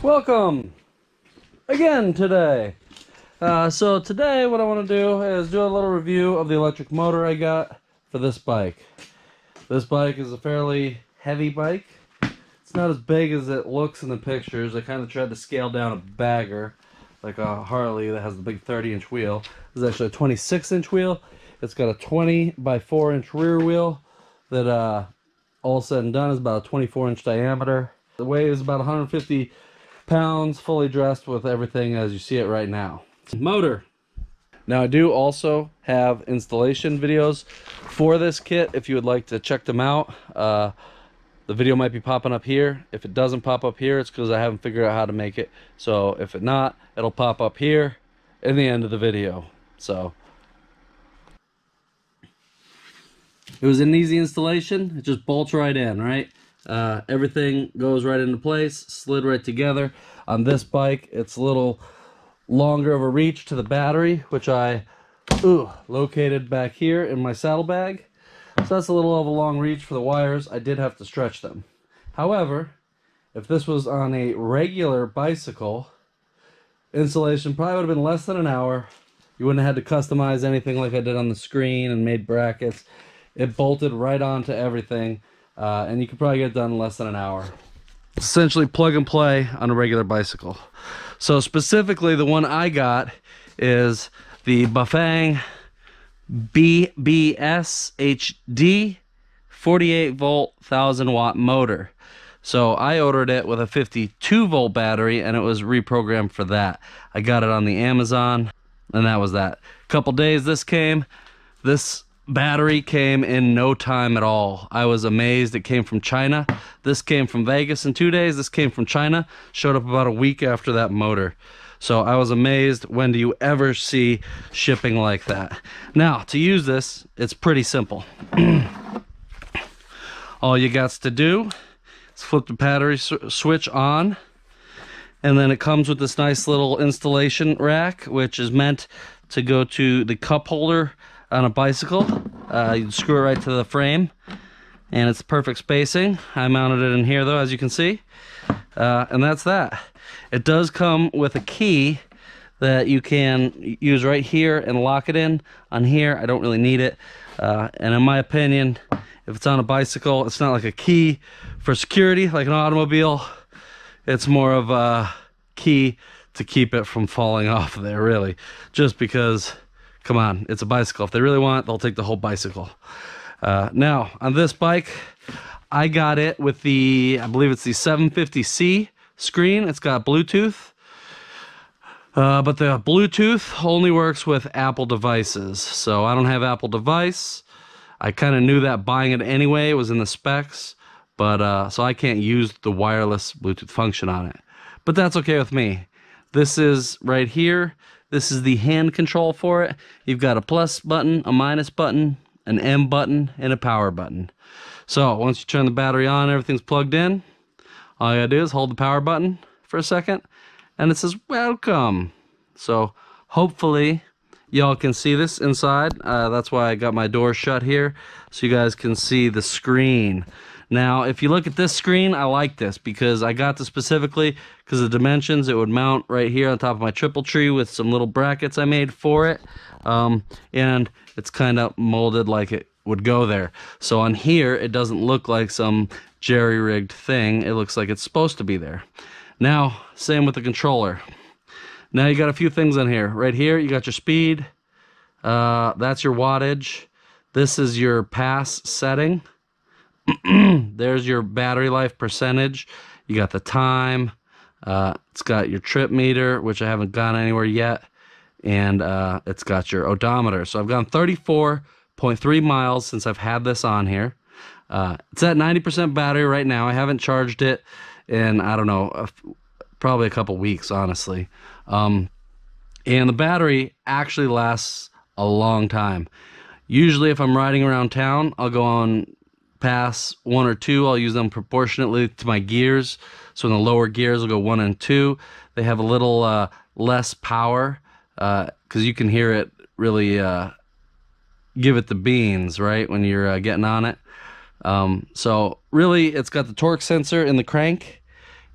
Welcome again today. So today what I want to do is do a little review of the electric motor I got for this bike. This bike is a fairly heavy bike. It's not as big as it looks in the pictures. I kind of tried to scale down a bagger like a Harley that has the big 30-inch wheel. This is actually a 26-inch wheel. It's got a 20 by 4-inch rear wheel that all said and done is about a 24-inch diameter. The weight is about 150 pounds, fully dressed with everything as you see it right now. Motor. Now I do also have installation videos for this kit if you would like to check them out. The video might be popping up here. If it doesn't pop up here, it's because I haven't figured out how to make it. So if it not, it'll pop up here in the end of the video. So it was an easy installation. It just bolts right in, right? Everything goes right into place, slid right together. On this bike, it's a little longer of a reach to the battery, which I located back here in my saddlebag. So that's a little of a long reach for the wires. I did have to stretch them. However, if this was on a regular bicycle, installation probably would have been less than an hour. You wouldn't have had to customize anything like I did on the screen and made brackets. It bolted right onto everything. And you could probably get it done in less than an hour. It's essentially plug and play on a regular bicycle. So specifically the one I got is the Bafang BBSHD 48 volt 1000 watt motor. So I ordered it with a 52 volt battery and it was reprogrammed for that. I got it on the Amazon and that was that. Couple days this came. This battery came in no time at all. I was amazed. It came from China. This came from Vegas in 2 days. This came from China. Showed up about a week after that motor. So I was amazed. When do you ever see shipping like that? Now, to use this, it's pretty simple. All you got to do is flip the battery switch on. And then it comes with this nice little installation rack, which is meant to go to the cup holder on a bicycle. You screw it right to the frame and it's perfect spacing. I mounted it in here though, as you can see, and that's that. It does come with a key that you can use right here and lock it in. On here I don't really need it, and in my opinion, if it's on a bicycle, it's not like a key for security like an automobile. It's more of a key to keep it from falling off of there, really, just because, come on, it's a bicycle. If they really want, they'll take the whole bicycle. Now, on this bike, I got it with the, I believe it's the 750C screen. It's got Bluetooth. But the Bluetooth only works with Apple devices. So I don't have Apple device. I kind of knew that buying it anyway. It was in the specs. But so I can't use the wireless Bluetooth function on it. But that's okay with me. This is right here. This is the hand control for it. You've got a plus button, a minus button, an M button, and a power button. So once you turn the battery on, everything's plugged in. All you gotta do is hold the power button for a second, and it says welcome. So hopefully y'all can see this inside. That's why I got my door shut here, so you guys can see the screen. Now, if you look at this screen, I like this because I got this specifically because of the dimensions. It would mount right here on top of my triple tree with some little brackets I made for it. And it's kind of molded like it would go there. So on here, it doesn't look like some jerry-rigged thing. It looks like it's supposed to be there. Now, same with the controller. Now you got a few things on here. Right here, you got your speed. That's your wattage. This is your pass setting. There's your battery life percentage. You got the time. It's got your trip meter, which I haven't gone anywhere yet, and it's got your odometer. So I've gone 34.3 miles since I've had this on here. It's at 90% battery right now. I haven't charged it in, I don't know, probably a couple weeks, honestly. And the battery actually lasts a long time. Usually if I'm riding around town, I'll go on pass 1 or 2. I'll use them proportionately to my gears. So in the lower gears, I'll go 1 and 2. They have a little less power because you can hear it really give it the beans, right, when you're getting on it. So really, it's got the torque sensor in the crank,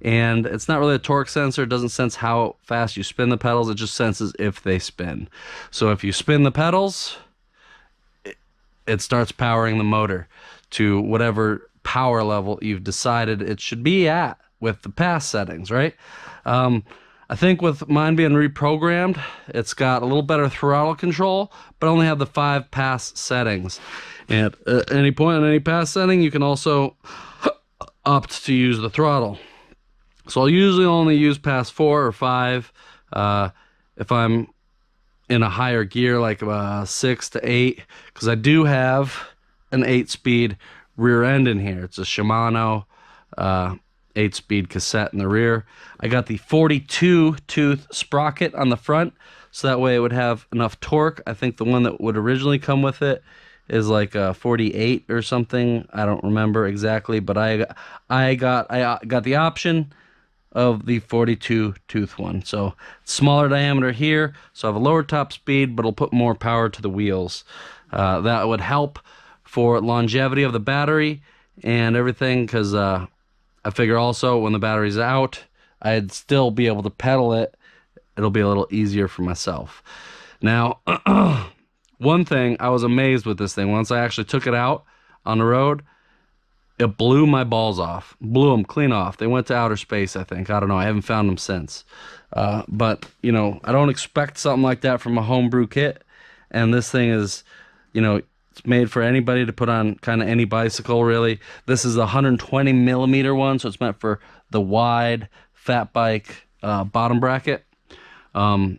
and it's not really a torque sensor. It doesn't sense how fast you spin the pedals. It just senses if they spin. So if you spin the pedals, it starts powering the motor to whatever power level you've decided it should be at with the pass settings, right? I think with mine being reprogrammed, it's got a little better throttle control, but only have the 5 pass settings. And at any point on any pass setting, you can also opt to use the throttle. So I'll usually only use pass 4 or 5 if I'm in a higher gear, like 6 to 8, because I do have an 8-speed rear end in here. It's a Shimano 8-speed cassette in the rear. I got the 42 tooth sprocket on the front, so that way it would have enough torque. I think the one that would originally come with it is like a 48 or something. I don't remember exactly, but I got the option of the 42 tooth one. So smaller diameter here, so I have a lower top speed, but it'll put more power to the wheels. That would help for longevity of the battery and everything, because I figure also when the battery's out, I'd still be able to pedal it. It'll be a little easier for myself. Now, one thing, I was amazed with this thing. Once I actually took it out on the road, it blew my balls off. Blew them clean off. They went to outer space, I think. I don't know. I haven't found them since. But, you know, I don't expect something like that from a homebrew kit. And this thing is, you know, it's made for anybody to put on kind of any bicycle, really. This is a 120 millimeter one, so it's meant for the wide fat bike bottom bracket. But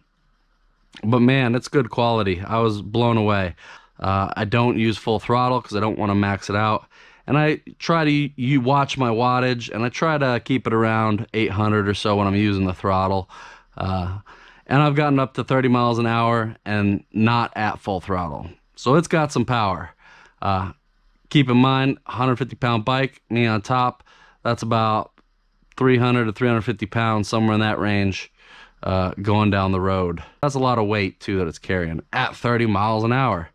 man, it's good quality. I was blown away. I don't use full throttle because I don't want to max it out. And I try to watch my wattage, and I try to keep it around 800 or so when I'm using the throttle. And I've gotten up to 30 miles an hour and not at full throttle. So it's got some power. Keep in mind, 150-pound bike, me on top, that's about 300 to 350 pounds, somewhere in that range, going down the road. That's a lot of weight, too, that it's carrying at 30 miles an hour.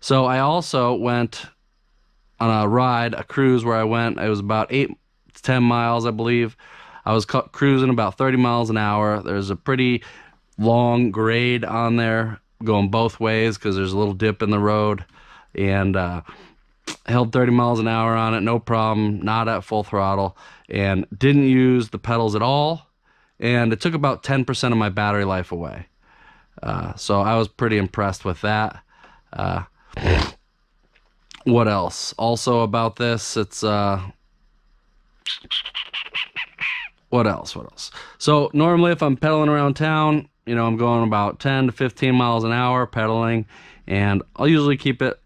So I also went on a ride, a cruise where I went. It was about 8 to 10 miles, I believe. I was cruising about 30 miles an hour. There's a pretty long grade on there going both ways because there's a little dip in the road, and held 30 miles an hour on it, no problem, not at full throttle, and didn't use the pedals at all, and it took about 10% of my battery life away. So I was pretty impressed with that. What else? Also about this, it's what else? So normally if I'm pedaling around town, you know, I'm going about 10 to 15 miles an hour pedaling, and I'll usually keep it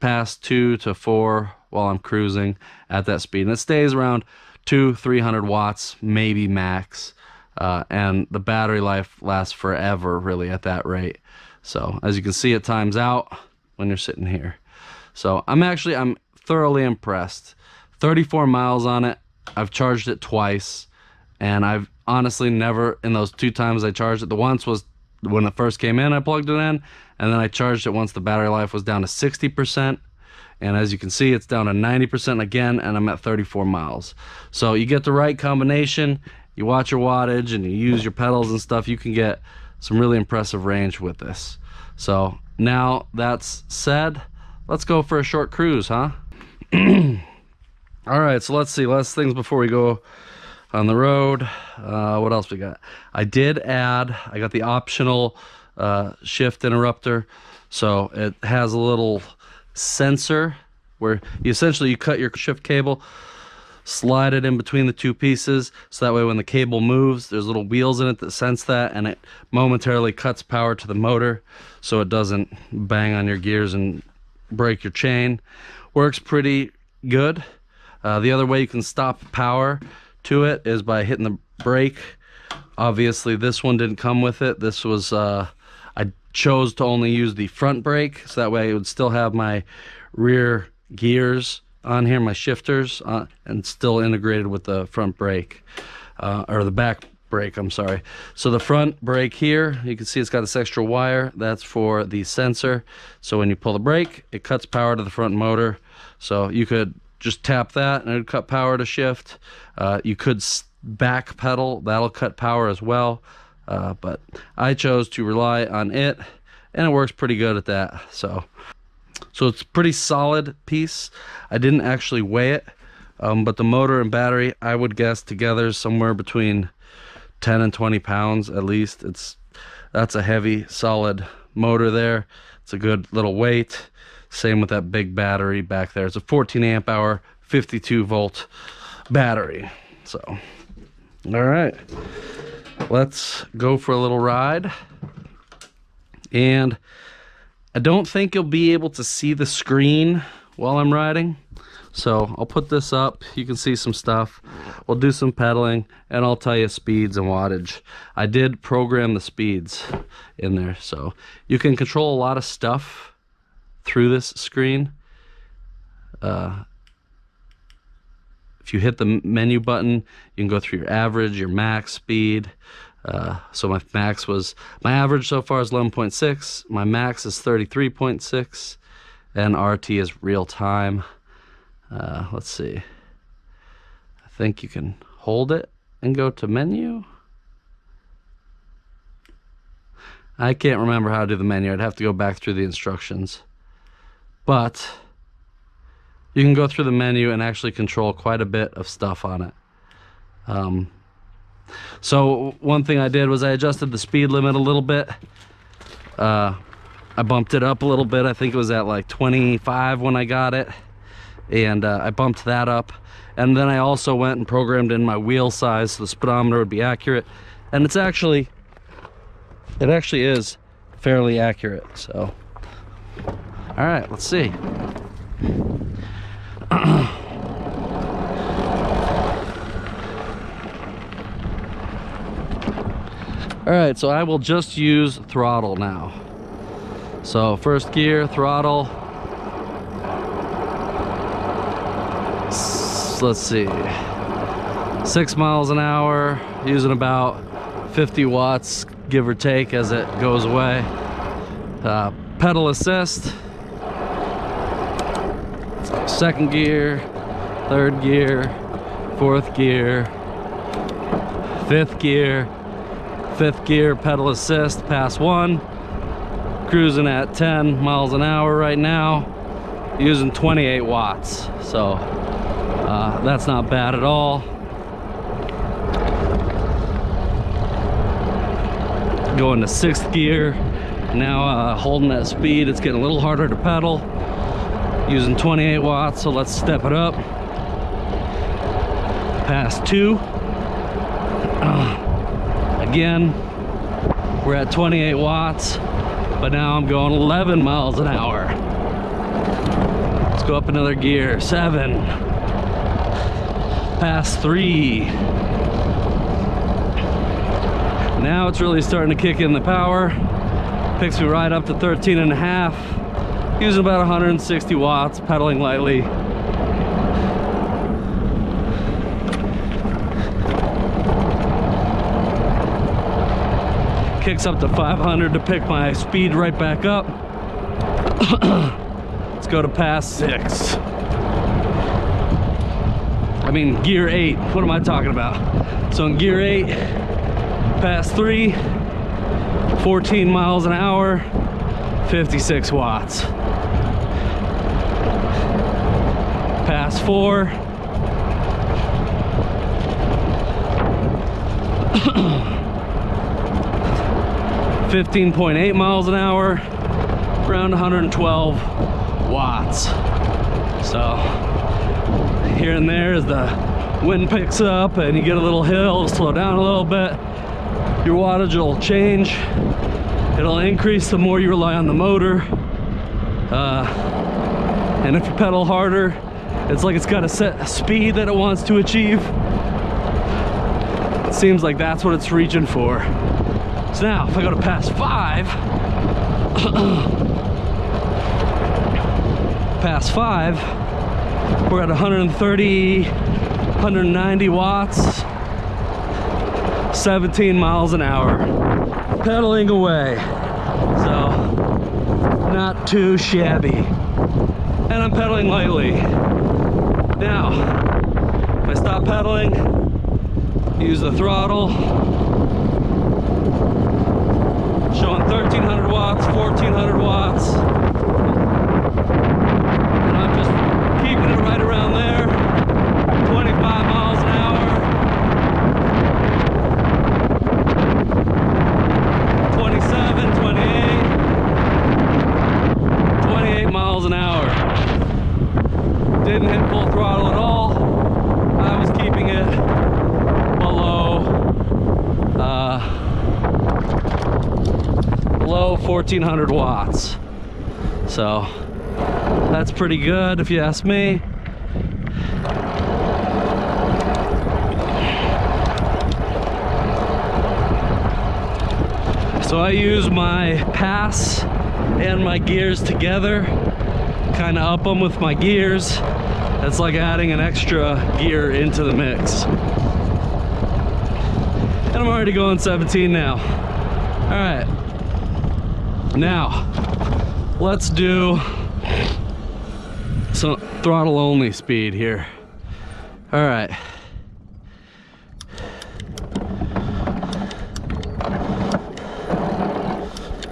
past 2 to 4 while I'm cruising at that speed. And it stays around 200-300 watts, maybe max. And the battery life lasts forever, really, at that rate. So as you can see, it times out when you're sitting here. So I'm thoroughly impressed. 34 miles on it. I've charged it twice, and I've honestly never, in those 2 times I charged it, the once was when it first came in, I plugged it in, and then I charged it once the battery life was down to 60%, and as you can see, it's down to 90% again, and I'm at 34 miles. So you get the right combination, you watch your wattage, and you use your pedals and stuff, you can get some really impressive range with this. So now that's said, let's go for a short cruise, huh? All right, so let's see, last things before we go on the road. What else we got? I got the optional shift interrupter. So it has a little sensor where you cut your shift cable, slide it in between the 2 pieces, so that way when the cable moves, there's little wheels in it that sense that, and it momentarily cuts power to the motor so it doesn't bang on your gears and break your chain. Works pretty good. The other way you can stop power to it is by hitting the brake. Obviously this one didn't come with it. This was I chose to only use the front brake, so that way it would still have my rear gears on here, my shifters, and still integrated with the front brake, or the back brake, I'm sorry. So the front brake here, you can see it's got this extra wire. That's for the sensor. So when you pull the brake, it cuts power to the front motor. So you could just tap that and it would cut power to shift. You could back pedal. That'll cut power as well, but I chose to rely on it, and it works pretty good at that. So it's a pretty solid piece. I didn't actually weigh it, but the motor and battery, I would guess together somewhere between 10 and 20 pounds at least. That's a heavy, solid motor there. It's a good little weight. Same with that big battery back there. It's a 14 amp hour, 52 volt battery. So, all right, let's go for a little ride. And I don't think you'll be able to see the screen while I'm riding, so I'll put this up. You can see some stuff. We'll do some pedaling, and I'll tell you speeds and wattage. I did program the speeds in there, so you can control a lot of stuff through this screen. If you hit the menu button, you can go through your average, your max speed. So my average so far is 11.6, my max is 33.6, and RT is real time. Let's see. I think you can hold it and go to menu. I can't remember how to do the menu. I'd have to go back through the instructions. But you can go through the menu and actually control quite a bit of stuff on it. So one thing I did was I adjusted the speed limit a little bit. I bumped it up a little bit. I think it was at like 25 when I got it, and I bumped that up. And then I also went and programmed in my wheel size so the speedometer would be accurate, and it actually is fairly accurate. So all right, let's see. All right, so I will just use throttle now. So first gear, throttle. Let's see, 6 miles an hour, using about 50 watts, give or take, as it goes away. Pedal assist. Second gear, third gear, fourth gear, fifth gear, pedal assist, pass 1, cruising at 10 miles an hour right now, using 28 watts. So that's not bad at all. Going to 6th gear, now holding that speed, it's getting a little harder to pedal, using 28 watts, so let's step it up. Pass 2. Again, we're at 28 watts, but now I'm going 11 miles an hour. Let's go up another gear. 7. Pass 3. Now it's really starting to kick in the power. Picks me right up to 13 and a half. Using about 160 watts, pedaling lightly. Kicks up to 500 to pick my speed right back up. Let's go to pass 6. I mean gear 8, what am I talking about? So in gear 8, pass 3, 14 miles an hour, 56 watts. Pass 4. 15.8 miles an hour, around 112 watts. So here and there, as the wind picks up and you get a little hill, slow down a little bit, your wattage will change. It'll increase the more you rely on the motor. And if you pedal harder, it's like it's got a set speed that it wants to achieve. It seems like that's what it's reaching for. So now, if I go to pass 5, pass 5, we're at 130, 190 watts, 17 miles an hour, pedaling away. So, not too shabby. And I'm pedaling lightly. Now, if I stop pedaling, Use the throttle. Showing 1300 watts, 1400 watts. And I'm just keeping it right around there. 25 miles an hour. 27, 28. 28 miles an hour. Didn't hit full throttle at all. I was keeping it below 1400 watts. So that's pretty good if you ask me. So I use my pass and my gears together, kind of up them with my gears. That's like adding an extra gear into the mix. And I'm already going 17 now. All right, now let's do some throttle only speed here. All right.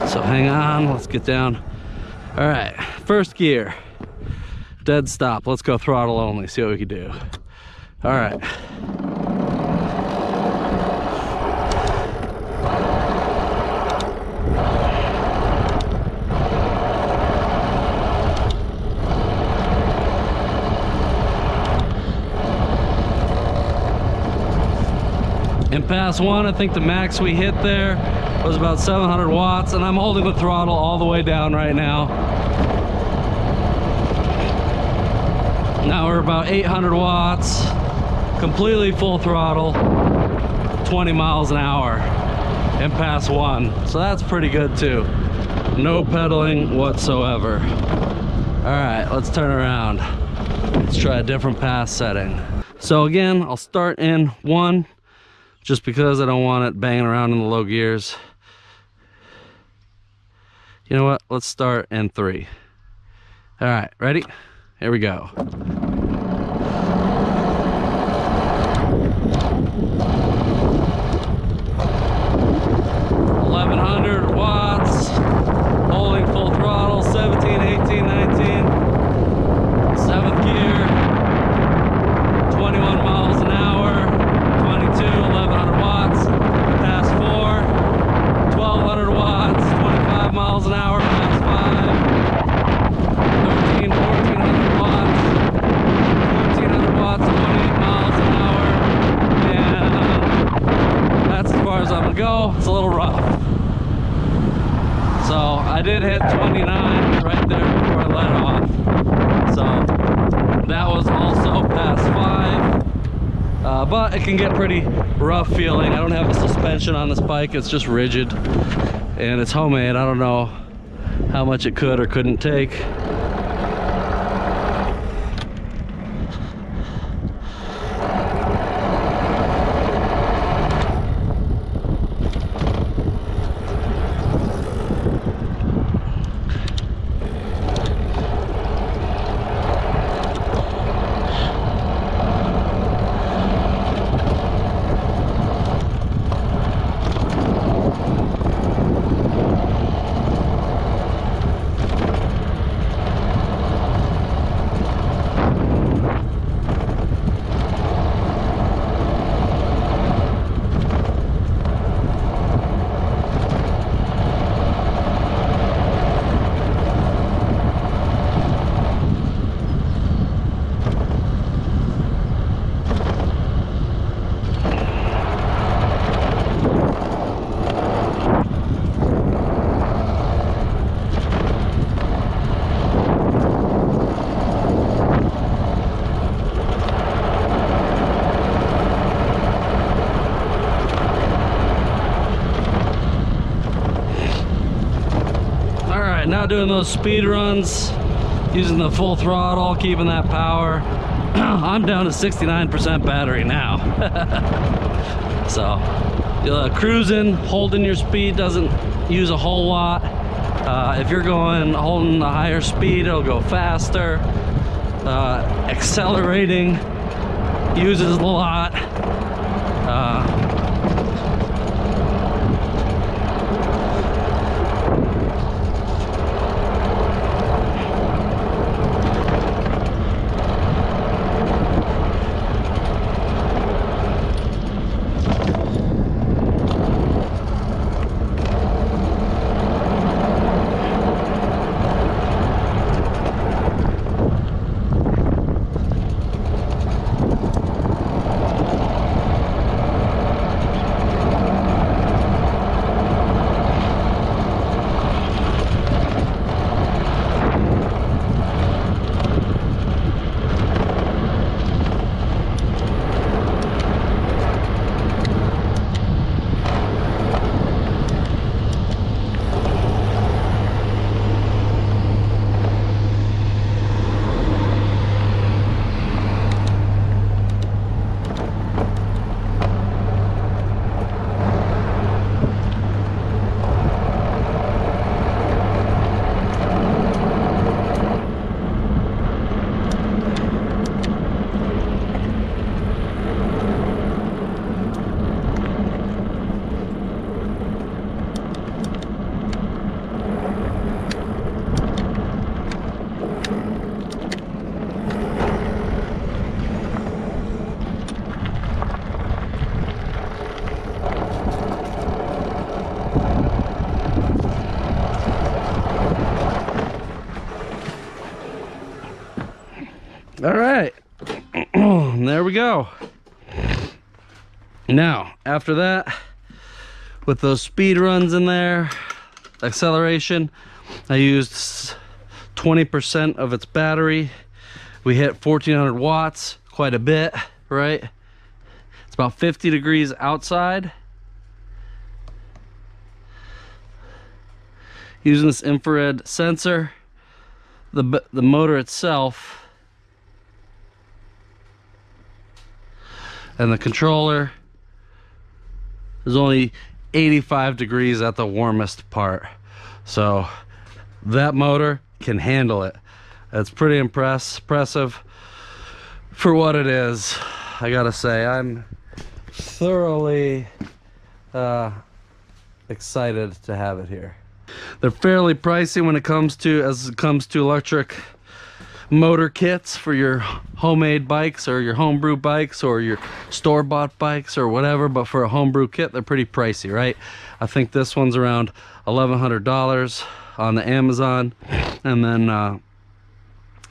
So hang on, let's get down. All right, first gear, dead stop. Let's go throttle only, see what we can do. All right. In pass one, I think the max we hit there was about 700 watts, and I'm holding the throttle all the way down right now. Now we're about 800 watts, completely full throttle, 20 miles an hour in pass one. So that's pretty good too. No pedaling whatsoever. All right, let's turn around. Let's try a different pass setting. So again, I'll start in one, just because I don't want it banging around in the low gears. You know what? Let's start in 3. All right, ready? Here we go. 1100 watts, holding full throttle, 17, 18, 19. 7th gear, 21 miles an hour, 22, 1100 watts. Pass 4, 1200 watts, 25 miles an hour. Pass 5, 13, 1400 watts, 1400 watts, 28 miles an hour. And that's as far as I'm gonna go. It's a little rough. So I did hit 29 right there before I let off. So that was also pass 5. But it can get pretty rough feeling. I don't have a suspension on this bike. It's just rigid and it's homemade. I don't know how much it could or couldn't take. Now doing those speed runs, using the full throttle, keeping that power. I'm down to 69% battery now. So cruising, holding your speed doesn't use a whole lot. If you're holding a higher speed, it'll go faster. Accelerating uses a lot. All right, there we go. Now, after that, with those speed runs in there, acceleration, I used 20% of its battery. We hit 1400 watts, quite a bit, right? It's about 50 degrees outside. Using this infrared sensor, the motor itself and the controller is only 85 degrees at the warmest part. So that motor can handle it. It's pretty impressive for what it is. I gotta say, I'm thoroughly excited to have it here. They're fairly pricey when it comes to electric motor kits for your homemade bikes or your homebrew bikes or your store-bought bikes or whatever, but for a homebrew kit they're pretty pricey, right? I think this one's around $1,100 on the Amazon, and then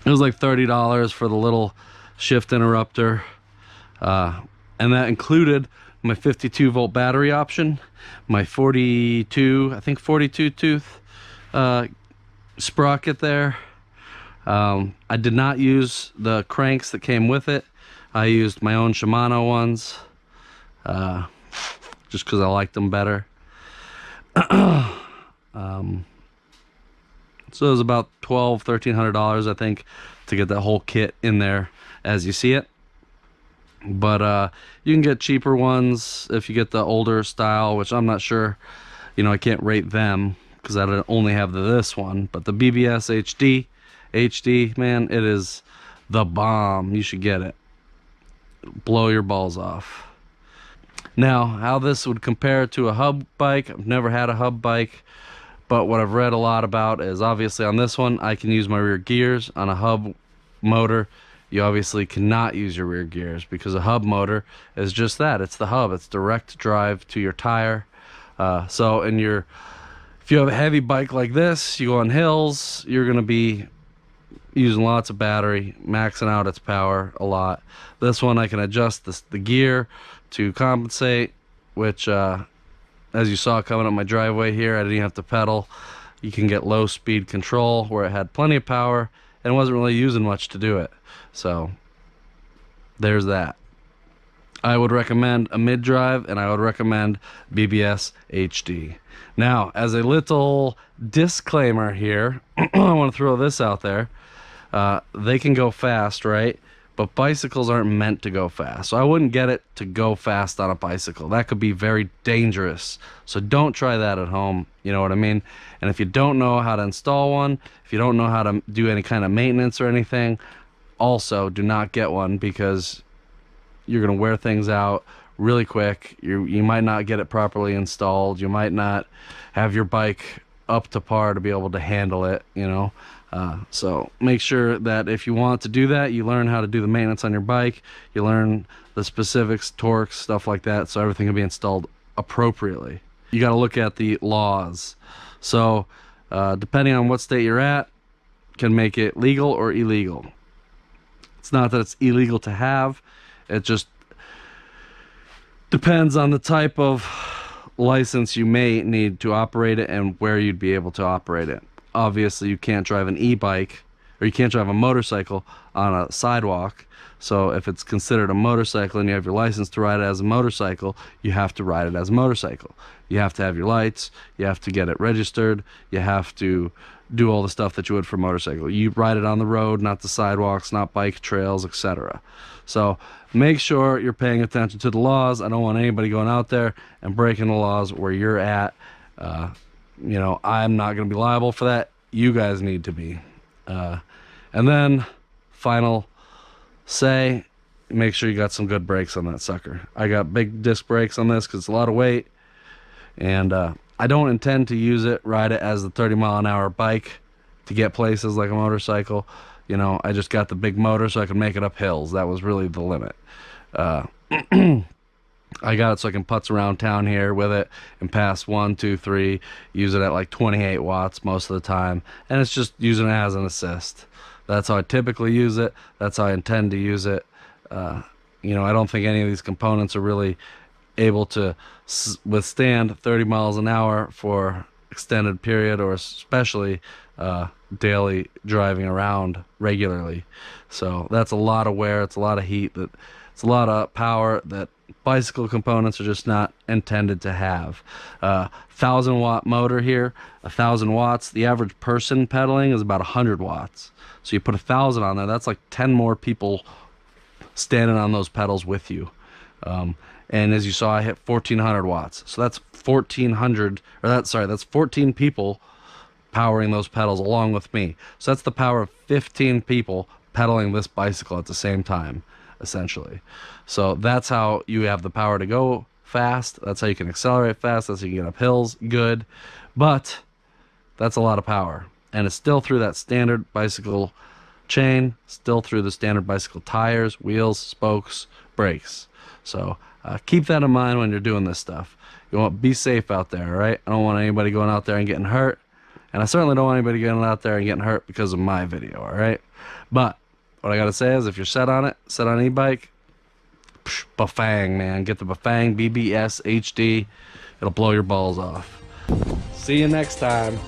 it was like $30 for the little shift interrupter, and that included my 52 volt battery option, my 42 tooth sprocket there. I did not use the cranks that came with it. I used my own Shimano ones, just because I liked them better. So it was about $1,200-$1,300, I think, to get that whole kit in there as you see it. But you can get cheaper ones if you get the older style, which I'm not sure, you know, I can't rate them because I only have this one. But the BBSHD HD, man, it is the bomb. You should get it. Blow your balls off. Now, how this would compare to a hub bike, I've never had a hub bike, but what I've read a lot about is obviously on this one I can use my rear gears. On a hub motor you obviously cannot use your rear gears because a hub motor is just that. It's the hub. It's direct drive to your tire. So if you have a heavy bike like this, you go on hills, you're going to be using lots of battery, maxing out its power a lot. This one I can adjust the gear to compensate, which as you saw coming up my driveway here, I didn't have to pedal. You can get low speed control where it had plenty of power and wasn't really using much to do it. So there's that. I would recommend a mid-drive, and I would recommend BBS HD. Now, as a little disclaimer here, I want to throw this out there. They can go fast, right? But bicycles aren't meant to go fast. So I wouldn't get it to go fast on a bicycle. That could be very dangerous. So don't try that at home. You know what I mean? And if you don't know how to install one, if you don't know how to do any kind of maintenance or anything, also do not get one because you're going to wear things out really quick. You might not get it properly installed. You might not have your bike up to par to be able to handle it, you know. So make sure that if you want to do that, you learn how to do the maintenance on your bike. You learn the specifics, torques, stuff like that, so everything can be installed appropriately. You got to look at the laws. So depending on what state you're at, can make it legal or illegal. It's not that it's illegal to have, it just depends on the type of license you may need to operate it and where you'd be able to operate it. Obviously, you can't drive an e-bike, or you can't drive a motorcycle on a sidewalk. So if it's considered a motorcycle and you have your license to ride it as a motorcycle, you have to ride it as a motorcycle. You have to have your lights, you have to get it registered, you have to do all the stuff that you would for a motorcycle. You ride it on the road, not the sidewalks, not bike trails, etc. So make sure you're paying attention to the laws. I don't want anybody going out there and breaking the laws where you're at. You know, I'm not going to be liable for that. You guys need to be. And then, final say, make sure you got some good brakes on that sucker. I got big disc brakes on this because it's a lot of weight. And I don't intend to use it, ride it as the 30-mile-an-hour bike to get places like a motorcycle. You know, I just got the big motor so I can make it up hills. That was really the limit. I got it so I can putz around town here with it and pass 1, 2, 3, use it at like 28 watts most of the time, and it's just using it as an assist. That's how I typically use it. That's how I intend to use it. You know, I don't think any of these components are really able to withstand 30 miles an hour for extended period, or especially daily driving around regularly. So that's a lot of wear, it's a lot of heat, it's a lot of power that bicycle components are just not intended to have. 1,000-watt motor here, 1,000 watts. The average person pedaling is about 100 watts. So you put 1,000 on there, that's like 10 more people standing on those pedals with you. And as you saw, I hit 1,400 watts. So that's 1,400, or that's 14 people powering those pedals along with me. So that's the power of 15 people pedaling this bicycle at the same time, essentially. So that's how you have the power to go fast. That's how you can accelerate fast. That's how you can get up hills good. But that's a lot of power. And it's still through that standard bicycle chain, still through the standard bicycle tires, wheels, spokes, brakes. So keep that in mind when you're doing this stuff. You want to be safe out there, all right? I don't want anybody going out there and getting hurt. And I certainly don't want anybody getting out there and getting hurt because of my video, all right? But what I got to say is, if you're set on it, set on an e-bike, Bafang, man. Get the Bafang BBSHD. It'll blow your balls off. See you next time.